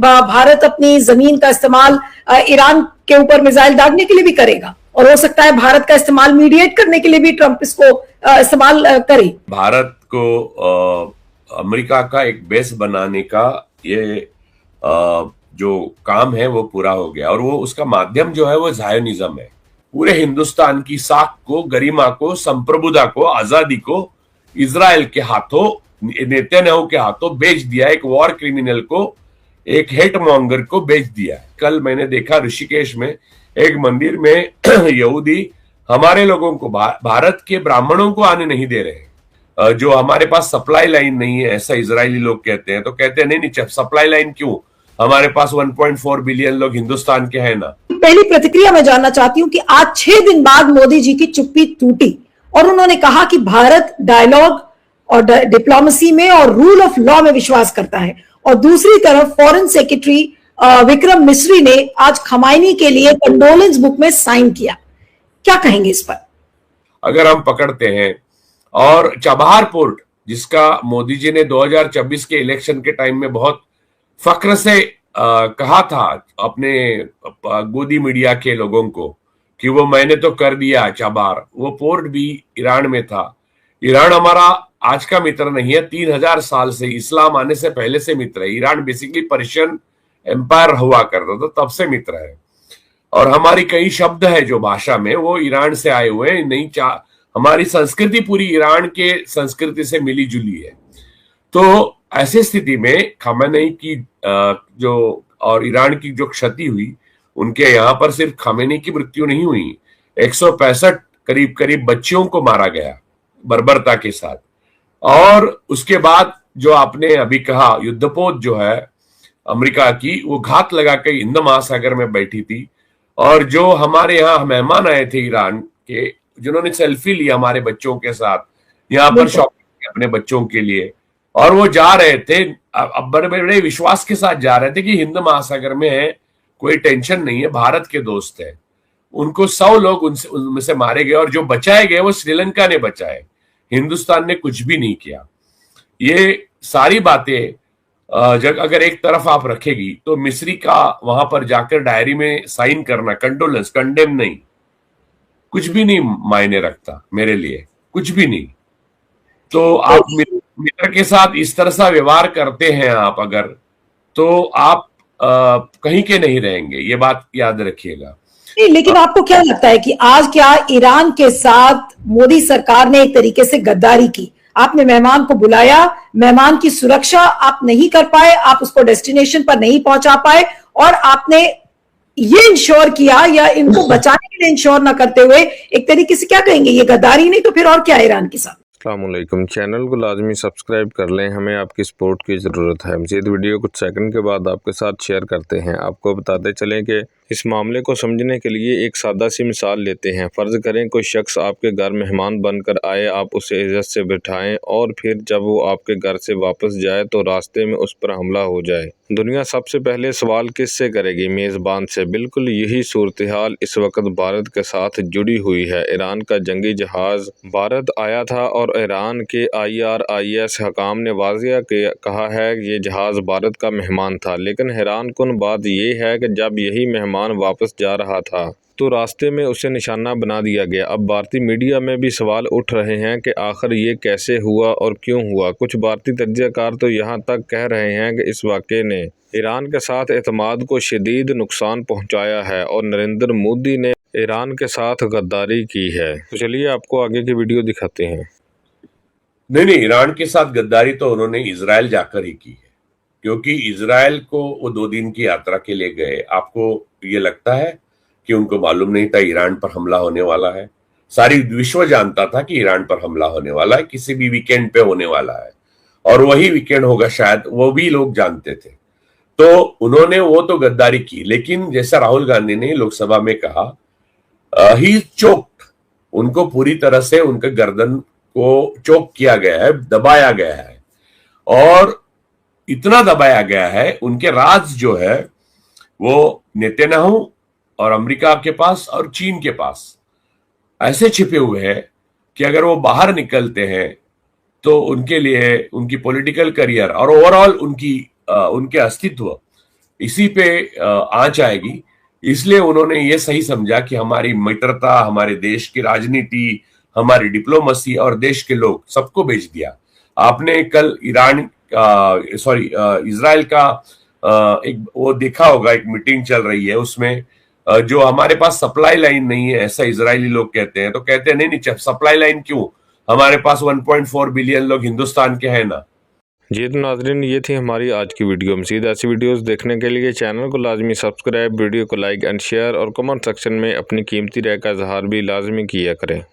भारत अपनी जमीन का इस्तेमाल ईरान के ऊपर मिसाइल दागने के लिए भी करेगा, और हो सकता है भारत का इस्तेमाल मीडिएट करने के लिए भी ट्रंप इसको इस्तेमाल करे। भारत को अमेरिका का एक बेस बनाने का ये जो काम है वो पूरा हो गया, और वो उसका माध्यम जो है वो ज़ायोनिज्म है। पूरे हिंदुस्तान की साख को, गरिमा को, संप्रभुता को, आजादी को इजराइल के हाथों, नेतन्याहू के हाथों बेच दिया। एक वॉर क्रिमिनल को, एक हेट मॉन्गर को बेच दिया। कल मैंने देखा ऋषिकेश में एक मंदिर में यहूदी हमारे लोगों को, भारत के ब्राह्मणों को आने नहीं दे रहे। जो हमारे पास सप्लाई लाइन नहीं है ऐसा इजरायली लोग कहते हैं, तो कहते हैं नहीं सप्लाई लाइन क्यों, हमारे पास 1.4 बिलियन लोग हिंदुस्तान के हैं ना। पहली प्रतिक्रिया मैं जानना चाहती हूं कि आज 6 दिन बाद मोदी जी की चुप्पी टूटी और उन्होंने कहा कि भारत डायलॉग और डिप्लोमेसी में और रूल ऑफ लॉ में विश्वास करता है, और दूसरी तरफ फॉरेन सेक्रेटरी विक्रम मिस्री ने आज खमाइनी के लिए कंडोलेंस बुक में साइन किया। क्या कहेंगे इस पर? अगर हम पकड़ते हैं, और चाबहार पोर्ट जिसका मोदी जी ने 2024 के इलेक्शन के टाइम में बहुत फक्र से कहा था अपने गोदी मीडिया के लोगों को कि वो मैंने तो कर दिया चाबहार, वो पोर्ट भी ईरान में था। ईरान हमारा आज का मित्र नहीं है, 3000 साल से, इस्लाम आने से पहले से मित्र है। ईरान बेसिकली पर्शियन एम्पायर हुआ करता था, तब से मित्र है। और हमारी कई शब्द है जो भाषा में वो ईरान से आए हुए हैं। नहीं हमारी संस्कृति पूरी ईरान के संस्कृति से मिली जुली है। तो ऐसी स्थिति में खामेनी की जो और ईरान की जो क्षति हुई, उनके यहाँ पर सिर्फ खामेनी की मृत्यु नहीं हुई, 165 करीब बच्चियों को मारा गया बर्बरता के साथ। और उसके बाद जो आपने अभी कहा, युद्धपोत जो है अमेरिका की, वो घात लगा के हिंद महासागर में बैठी थी। और जो हमारे यहाँ मेहमान आए थे ईरान के, जिन्होंने सेल्फी ली हमारे बच्चों के साथ, यहाँ पर शॉपिंग अपने बच्चों के लिए, और वो जा रहे थे अब बड़े बड़े विश्वास के साथ जा रहे थे कि हिंद महासागर में है, कोई टेंशन नहीं है, भारत के दोस्त है। उनको 100 लोग उनमें से मारे गए, और जो बचाए गए वो श्रीलंका ने बचाए, हिंदुस्तान ने कुछ भी नहीं किया। ये सारी बातें जब अगर एक तरफ आप रखेगी, तो मिस्री का वहां पर जाकर डायरी में साइन करना, कंडोलेंस, कंडेम नहीं, कुछ भी नहीं मायने रखता मेरे लिए, कुछ भी नहीं। तो आप मित्र के साथ इस तरह सा व्यवहार करते हैं आप अगर, तो आप कहीं के नहीं रहेंगे, ये बात याद रखिएगा। लेकिन आपको क्या लगता है कि आज क्या ईरान के साथ मोदी सरकार ने एक तरीके से गद्दारी की? आपने मेहमान को बुलाया, मेहमान की सुरक्षा आप नहीं कर पाए, आप उसको डेस्टिनेशन पर नहीं पहुंचा पाए, और आपने ये इंश्योर किया या इनको बचाने के लिए इंश्योर ना करते हुए, एक तरीके से क्या कहेंगे, ये गद्दारी नहीं तो फिर और क्या ईरान के साथ? अस्सलामुअलैकुम, चैनल को लाजमी सब्सक्राइब कर लें, हमें आपकी सपोर्ट की ज़रूरत है। मज़ीद वीडियो कुछ सेकंड के बाद आपके साथ शेयर करते हैं। आपको बताते चलें कि इस मामले को समझने के लिए एक सादा सी मिसाल लेते हैं। फ़र्ज़ करें कोई शख्स आपके घर मेहमान बनकर आए, आप उसे इज़्ज़त से बिठाएं, और फिर जब वो आपके घर से वापस जाए तो रास्ते में उस पर हमला हो जाए। दुनिया सबसे पहले सवाल किससे करेगी? मेज़बान से। बिल्कुल यही सूरत हाल इस वक्त भारत के साथ जुड़ी हुई है। ईरान का जंगी जहाज़ भारत आया था और ईरान के IRIS हकाम ने वाज़िया कहा है कि ये जहाज़ भारत का मेहमान था। लेकिन हैरान कुन बात यह है कि जब यही मेहमान वापस जा रहा था तो रास्ते में उसे निशाना बना दिया गया। अब भारतीय मीडिया में भी सवाल उठ रहे हैं कि आखिर ये कैसे हुआ और क्यों हुआ। कुछ भारतीय तज्ज़ियाकार तो यहाँ तक कह रहे हैं कि इस वाक़े ने ईरान के साथ एतमाद को शदीद नुकसान पहुँचाया है और नरेंद्र मोदी ने ईरान के साथ गद्दारी की है। तो चलिए आपको आगे की वीडियो दिखाते हैं। नहीं, ईरान के साथ गद्दारी तो उन्होंने इजराइल जाकर ही की है, क्योंकि इजराइल को वो 2 दिन की यात्रा के लिए गए। आपको ये लगता है कि उनको मालूम नहीं था ईरान पर हमला होने वाला है? सारी विश्व जानता था कि ईरान पर हमला होने वाला है, किसी भी वीकेंड पे होने वाला है, और वही वीकेंड होगा शायद, वो भी लोग जानते थे। तो उन्होंने वो तो गद्दारी की, लेकिन जैसा राहुल गांधी ने लोकसभा में कहा, ही चोक्ड, उनको पूरी तरह से उनके गर्दन को चोक किया गया है, दबाया गया है, और इतना दबाया गया है, उनके राज जो है वो नेतन्याहू और अमेरिका के पास और चीन के पास ऐसे छिपे हुए हैं कि अगर वो बाहर निकलते हैं तो उनके लिए उनकी पॉलिटिकल करियर और ओवरऑल उनके अस्तित्व इसी पे आंच आएगी। इसलिए उन्होंने ये सही समझा कि हमारी मित्रता, हमारे देश की राजनीति, हमारी डिप्लोमेसी और देश के लोग सबको बेच दिया। आपने कल इजराइल का एक वो देखा होगा, एक मीटिंग चल रही है, उसमें जो हमारे पास सप्लाई लाइन नहीं है ऐसा इजरायली लोग कहते हैं, तो कहते हैं नहीं सप्लाई लाइन क्यों, हमारे पास 1.4 बिलियन लोग हिंदुस्तान के हैं ना। जी तो नाजरीन, ये थी हमारी आज की वीडियो। मज़ीद ऐसी वीडियोस देखने के लिए चैनल को लाजमी सब्सक्राइब, वीडियो को लाइक एंड शेयर और कमेंट सेक्शन में अपनी कीमती राय का इजहार भी लाजमी किया करें।